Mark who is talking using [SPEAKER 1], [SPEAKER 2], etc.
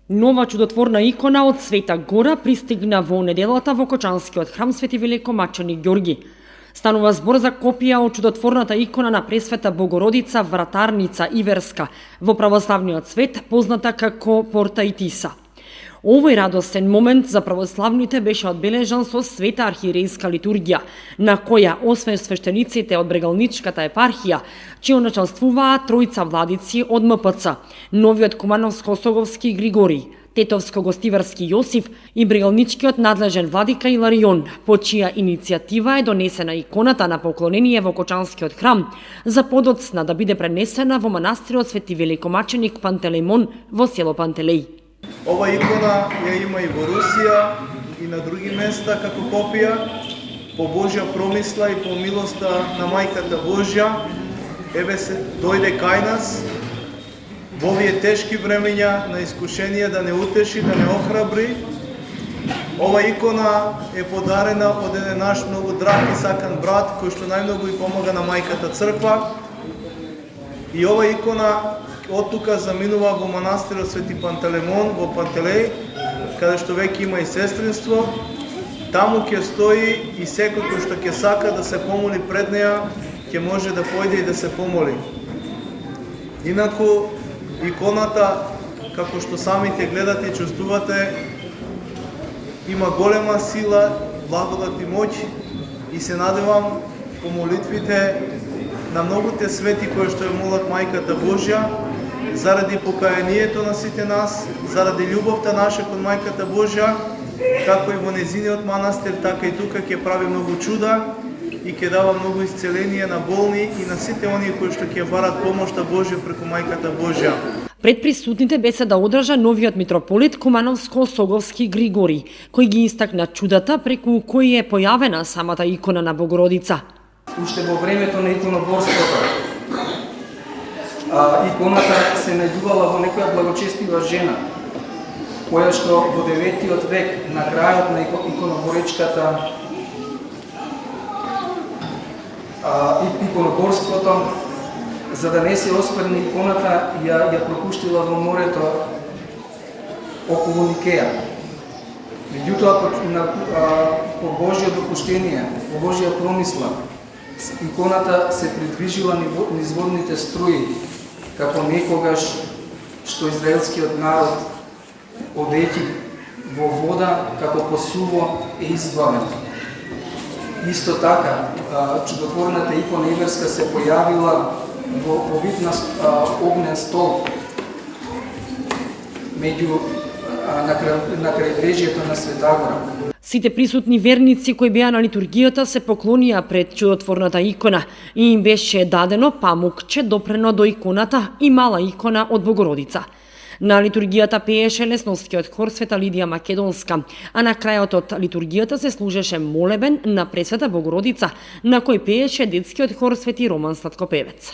[SPEAKER 1] Нова чудотворна икона од Света Гора пристигна во неделата во Кочанскиот храм Свети Великомаченик Ѓорги. Станува збор за копија од чудотворната икона на Пресвета Богородица Вратарница Иверска во православниот свет, позната како Портаитиса. Овој радостен момент за православните беше одбележан со света архиерејска литургија, на која освен свештениците од Брегалничката епархија, чио началствуваа тројца владици од МПЦ, новиот Кумановско-Соговски Григорий, Тетовско-Гостиварски Јосиф и Брегалничкиот надлежен владика Иларион, по чија иницијатива е донесена иконата на поклонение во Кочанскиот храм, за подоцна да биде пренесена во манастирот Свети Великомаченик Пантелеймон во село Пантелеј.
[SPEAKER 2] Ова икона ја има и во Русија и на други места како копија. По Божја промисла и по милоста на Мајката Божја, еве се дојде кај нас во овие тешки времења на искушение да не утеши, да не охрабри. Ова икона е подарена од еден наш многу драг и сакан брат, кој што најмногу и помага на Мајката црква. И ова икона од тука заминува во манастирот Свети Пантелеймон во Пантелеј, каде што веќе има и сестринство. Таму ќе стои и секој кој што ќе сака да се помоли пред неа, ќе може да појде и да се помоли. Инаку, иконата, како што самите гледате и чувствувате, има голема сила, благодат и моќ и се надевам по молитвите на многуте свети кои што ја молат Мајката Божја, заради покаянието на сите нас, заради љубовта наша кон Мајката Божја, како и во незиниот манастир, така и тука ќе прави многу чуда и ќе дава многу исцеление на болни и на сите оние кои што ќе барат помошта Божја преку Мајката Божја.
[SPEAKER 1] Пред присутните беседа одржа новиот митрополит Кумановско-Соговски Григорий, кој ги истакна чудата преку кои е појавена самата икона на Богородица.
[SPEAKER 3] Уште во времето на иконоборството, иконата се најдувала во некоја благочестива жена, која што во 9 век, на крајот на иконоборечката иконоборството, за да не се оскверни иконата, ја пропуштила во морето околу Никеја. Меѓутоа, по Божјо допуштение, по Божја промисла, иконата се придвижила низ водните струи, како некогаш што израелскиот народ одејќи во вода, како посуво е избавен. Исто така, чудотворната икона Иверска се појавила во вид на огнен стол меѓу на крајбрежјето на Света Гора.
[SPEAKER 1] Сите присутни верници кои беа на литургијата се поклонија пред чудотворната икона и им беше дадено памукче допрено до иконата и мала икона од Богородица. На литургијата пееше лесновскиот хор Света Лидија Македонска, а на крајот од литургијата се служеше молебен на Пресвета Богородица, на кој пееше детскиот хор Свети Роман Сладкопевец.